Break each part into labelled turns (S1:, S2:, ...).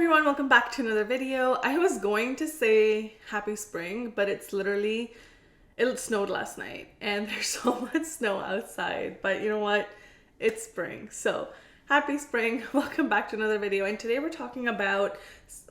S1: everyone, welcome back to another video. I was going to say happy spring, but it snowed last night and there's so much snow outside, but you know what? It's spring. So happy spring, welcome back to another video. And today we're talking about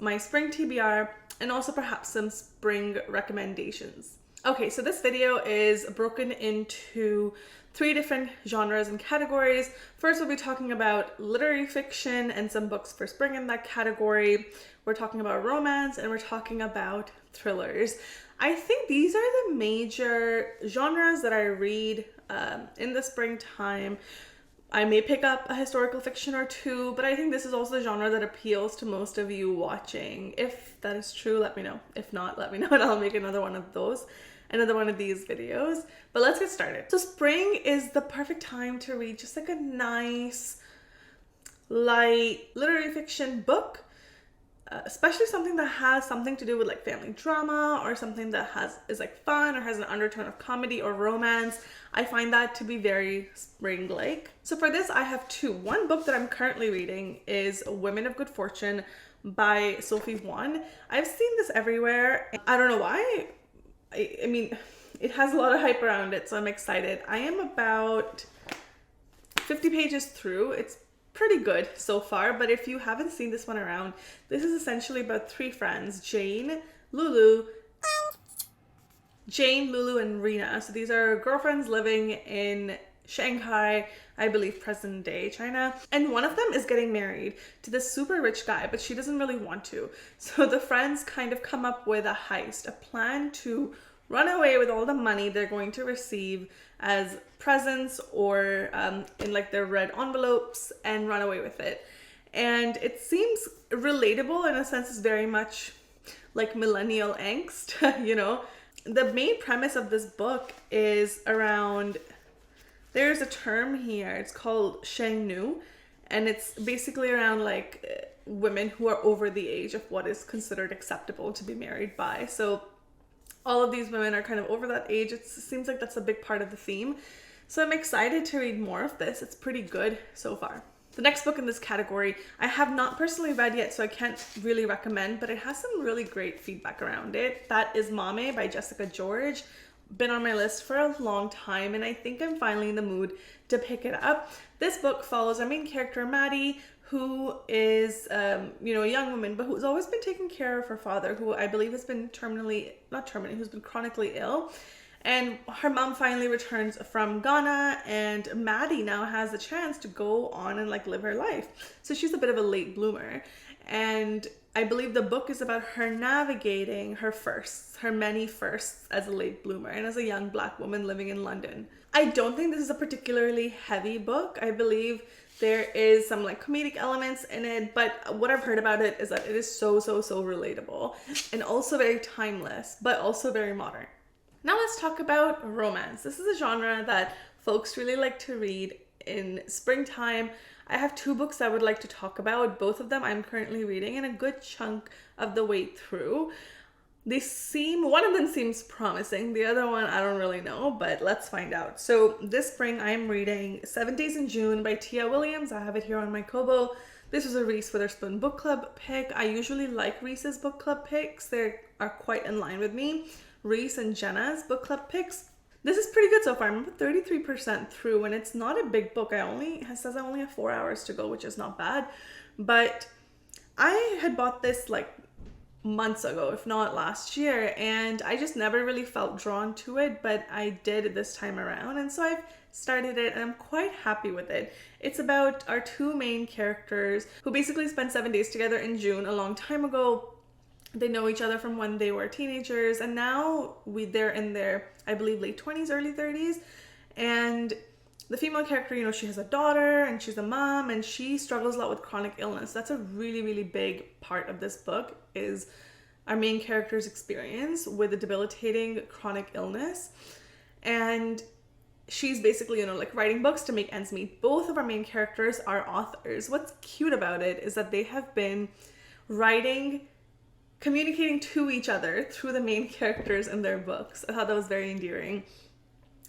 S1: my spring TBR and also perhaps some spring recommendations. Okay, so this video is broken into 3 different genres and categories. First, we'll be talking about literary fiction and some books for spring in that category. We're talking about romance and we're talking about thrillers. I think these are the major genres that I read in the springtime. I may pick up a historical fiction or 2, but I think this is also the genre that appeals to most of you watching. If that is true, let me know. If not, let me know and I'll make another one of these videos. But let's get started. So spring is the perfect time to read just like a nice, light literary fiction book, especially something that has something to do with like family drama or something that is like fun or has an undertone of comedy or romance. I find that to be very spring-like. So for this, I have 2. One book that I'm currently reading is Women of Good Fortune by Sophie Wan. I've seen this everywhere. I don't know why. I mean, it has a lot of hype around it, so I'm excited. I am about 50 pages through. It's pretty good so far, but if you haven't seen this one around, this is essentially about 3 friends, Jane, Lulu, and Rena. So these are girlfriends living in Shanghai, I believe present day China, and one of them is getting married to this super rich guy, but she doesn't really want to. So the friends kind of come up with a heist, a plan to run away with all the money they're going to receive as presents or in like their red envelopes and run away with it. And it seems relatable in a sense. It's very much like millennial angst, you know. The main premise of this book is around, there's a term here, it's called shengnu, and it's basically around like women who are over the age of what is considered acceptable to be married by. So all of these women are kind of over that age. It seems like that's a big part of the theme. So I'm excited to read more of this. It's pretty good so far. The next book in this category, I have not personally read yet, so I can't really recommend, but it has some really great feedback around it. That is Mame by Jessica George. Been on my list for a long time, and I think I'm finally in the mood to pick it up. This book follows our main character, Maddie, who is, a young woman, but who's always been taking care of her father, who I believe has been who's been chronically ill. And her mom finally returns from Ghana, and Maddie now has a chance to go on and like live her life. So she's a bit of a late bloomer. And I believe the book is about her navigating her many firsts as a late bloomer and as a young Black woman living in London. I don't think this is a particularly heavy book. I believe there is some like comedic elements in it, but what I've heard about it is that it is so relatable and also very timeless, but also very modern. Now let's talk about romance. This is a genre that folks really like to read in springtime. I have 2 books I would like to talk about. Both of them I'm currently reading and a good chunk of the way through. One of them seems promising. The other one, I don't really know, but let's find out. So this spring, I'm reading 7 Days in June by Tia Williams. I have it here on my Kobo. This was a Reese Witherspoon book club pick. I usually like Reese's book club picks. They are quite in line with me. Reese and Jenna's book club picks. This is pretty good so far. I'm about 33% through, and it's not a big book. It says I only have 4 hours to go, which is not bad. But I had bought this like months ago, if not last year, and I just never really felt drawn to it, but I did this time around, and so I've started it and I'm quite happy with it. It's about our 2 main characters who basically spent 7 days together in June a long time ago. They know each other from when they were teenagers, and now they're in their, I believe, late 20s, early 30s, and the female character, she has a daughter and she's a mom and she struggles a lot with chronic illness. That's a really big part of this book, is our main character's experience with a debilitating chronic illness. And she's basically, like writing books to make ends meet. Both of our main characters are authors. What's cute about it is that they have been communicating to each other through the main characters in their books. I thought that was very endearing.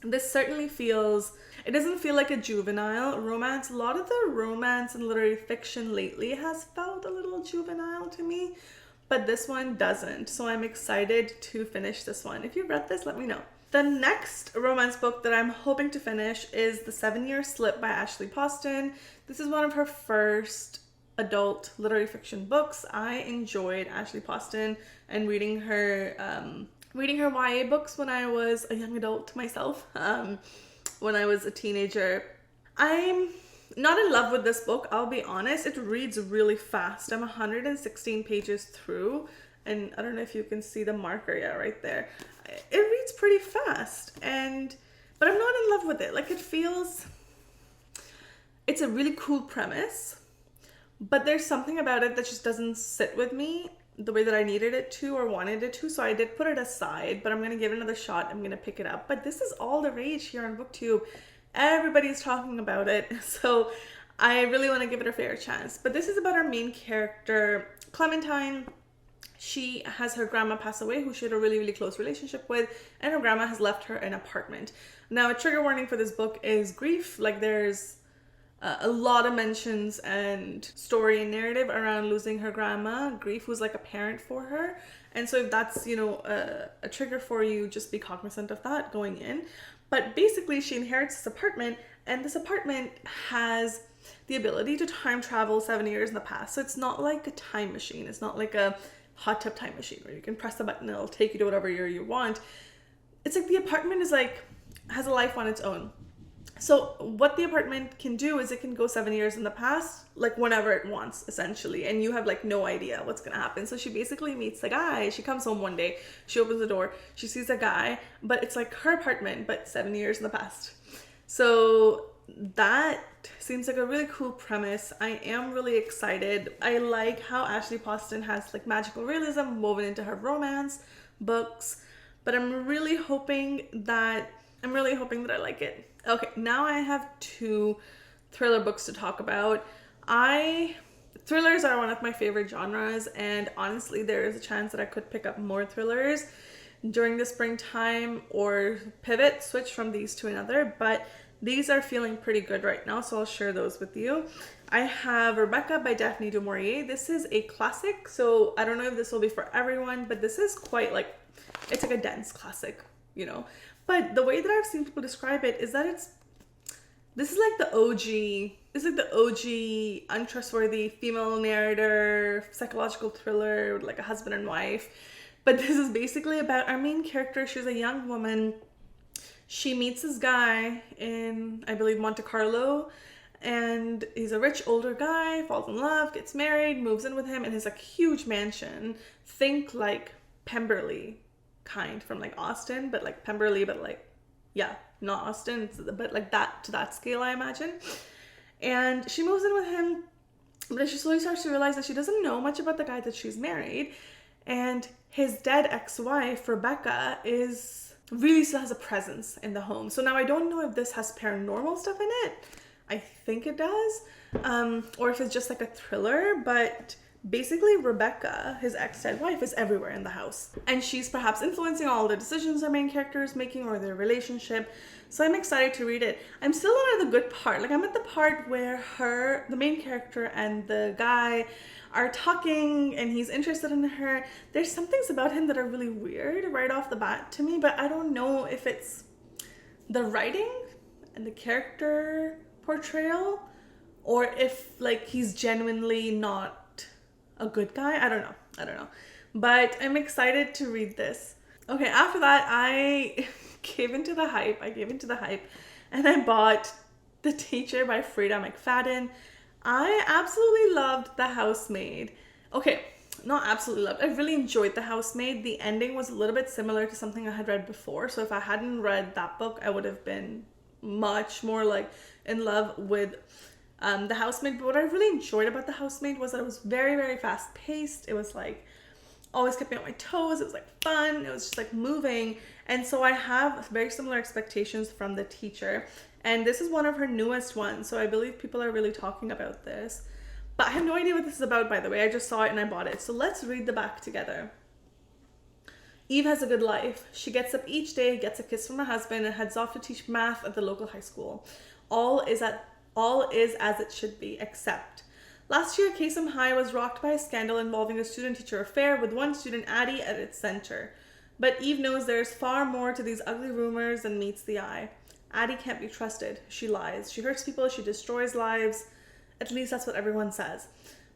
S1: This certainly feels, it doesn't feel like a juvenile romance. A lot of the romance and literary fiction lately has felt a little juvenile to me, but this one doesn't. So I'm excited to finish this one. If you've read this, let me know. The next romance book that I'm hoping to finish is The 7-Year Slip by Ashley Poston. This is one of her first adult literary fiction books. I enjoyed Ashley Poston and reading her YA books when I was a young adult myself, when I was a teenager. I'm not in love with this book, I'll be honest. It reads really fast. I'm 116 pages through, and I don't know if you can see the marker, yeah, right there. It reads pretty fast, but I'm not in love with it. Like, it's a really cool premise, but there's something about it that just doesn't sit with me the way that I needed it to or wanted it to. So I did put it aside, but I'm going to give it another shot. I'm going to pick it up. But this is all the rage here on BookTube. Everybody's talking about it. So I really want to give it a fair chance. But this is about our main character, Clementine. She has her grandma pass away, who she had a really, really close relationship with, and her grandma has left her an apartment. Now, a trigger warning for this book is grief. Like, there's a lot of mentions and story and narrative around losing her grandma. Grief was like a parent for her. And so if that's, a trigger for you, just be cognizant of that going in. But basically, she inherits this apartment, and this apartment has the ability to time travel 7 years in the past. So it's not like a time machine. It's not like a hot tub time machine where you can press the button and it'll take you to whatever year you want. It's like the apartment has a life on its own. So what the apartment can do is it can go 7 years in the past, like whenever it wants, essentially, and you have like no idea what's gonna happen. So she basically meets the guy. She comes home one day, she opens the door, she sees a guy, but it's like her apartment, but 7 years in the past. So that seems like a really cool premise. I am really excited. I like how Ashley Poston has like magical realism woven into her romance books, but I'm really hoping that I like it. Okay, now I have 2 thriller books to talk about. Thrillers are one of my favorite genres, and honestly, there is a chance that I could pick up more thrillers during the springtime or switch from these to another, but these are feeling pretty good right now, so I'll share those with you. I have Rebecca by Daphne du Maurier. This is a classic, so I don't know if this will be for everyone, but this is quite it's like a dense classic, But the way that I've seen people describe it is that this is like the OG untrustworthy female narrator, psychological thriller with like a husband and wife. But this is basically about our main character. She's a young woman. She meets this guy in, I believe, Monte Carlo, and he's a rich older guy, falls in love, gets married, moves in with him in his like huge mansion. Think like Pemberley kind from like Austin, but like Pemberley, but like, yeah, not Austin, but like that, to that scale, I imagine. And she moves in with him, but she slowly starts to realize that she doesn't know much about the guy that she's married. And his dead ex-wife, Rebecca, really still has a presence in the home. So now I don't know if this has paranormal stuff in it. I think it does. Or if it's just like a thriller, but basically Rebecca, his ex-dead wife, is everywhere in the house. And she's perhaps influencing all the decisions our main character is making or their relationship. So I'm excited to read it. I'm still not at the good part. Like, I'm at the part where the main character and the guy are talking and he's interested in her. There's some things about him that are really weird right off the bat to me, but I don't know if it's the writing and the character portrayal or if like he's genuinely not a good guy. I don't know. But I'm excited to read this. Okay, after that, I gave into the hype and I bought The Teacher by Frida McFadden. I absolutely loved The Housemaid. Okay, not absolutely loved. I really enjoyed The Housemaid. The ending was a little bit similar to something I had read before. So if I hadn't read that book, I would have been much more like in love with The Housemaid. But what I really enjoyed about The Housemaid was that it was very, very fast paced. It was like always kept me on my toes. It was like fun. It was just like moving. And so I have very similar expectations from The Teacher. And this is one of her newest ones. So I believe people are really talking about this. But I have no idea what this is about, by the way. I just saw it and I bought it. So let's read the back together. Eve has a good life. She gets up each day, gets a kiss from her husband, and heads off to teach math at the local high school. All is as it should be, except last year, Kasem High was rocked by a scandal involving a student-teacher affair with one student, Addie, at its center. But Eve knows there's far more to these ugly rumors than meets the eye. Addie can't be trusted. She lies. She hurts people. She destroys lives. At least that's what everyone says.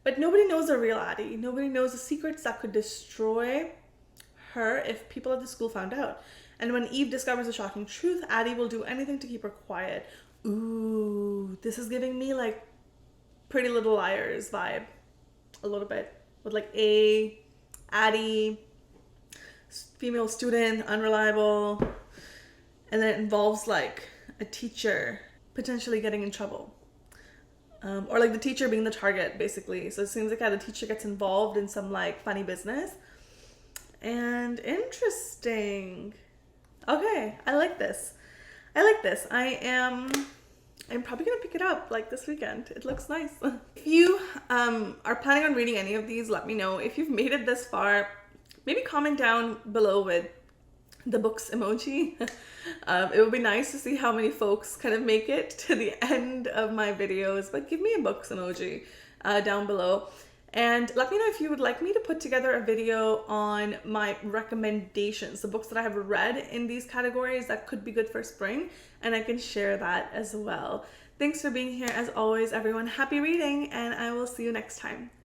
S1: But nobody knows the real Addie. Nobody knows the secrets that could destroy her if people at the school found out. And when Eve discovers the shocking truth, Addie will do anything to keep her quiet. Ooh, this is giving me like Pretty Little Liars vibe a little bit, with like Addie, female student, unreliable, and then it involves like a teacher potentially getting in trouble, or like the teacher being the target basically. So it seems like the teacher gets involved in some like funny business. And interesting. Okay, I like this. I'm probably gonna pick it up like this weekend. It looks nice. If you are planning on reading any of these, let me know. If you've made it this far, maybe comment down below with the books emoji. It would be nice to see how many folks kind of make it to the end of my videos, but give me a books emoji down below. And let me know if you would like me to put together a video on my recommendations, the books that I have read in these categories that could be good for spring, and I can share that as well. Thanks for being here as always, everyone. Happy reading, and I will see you next time.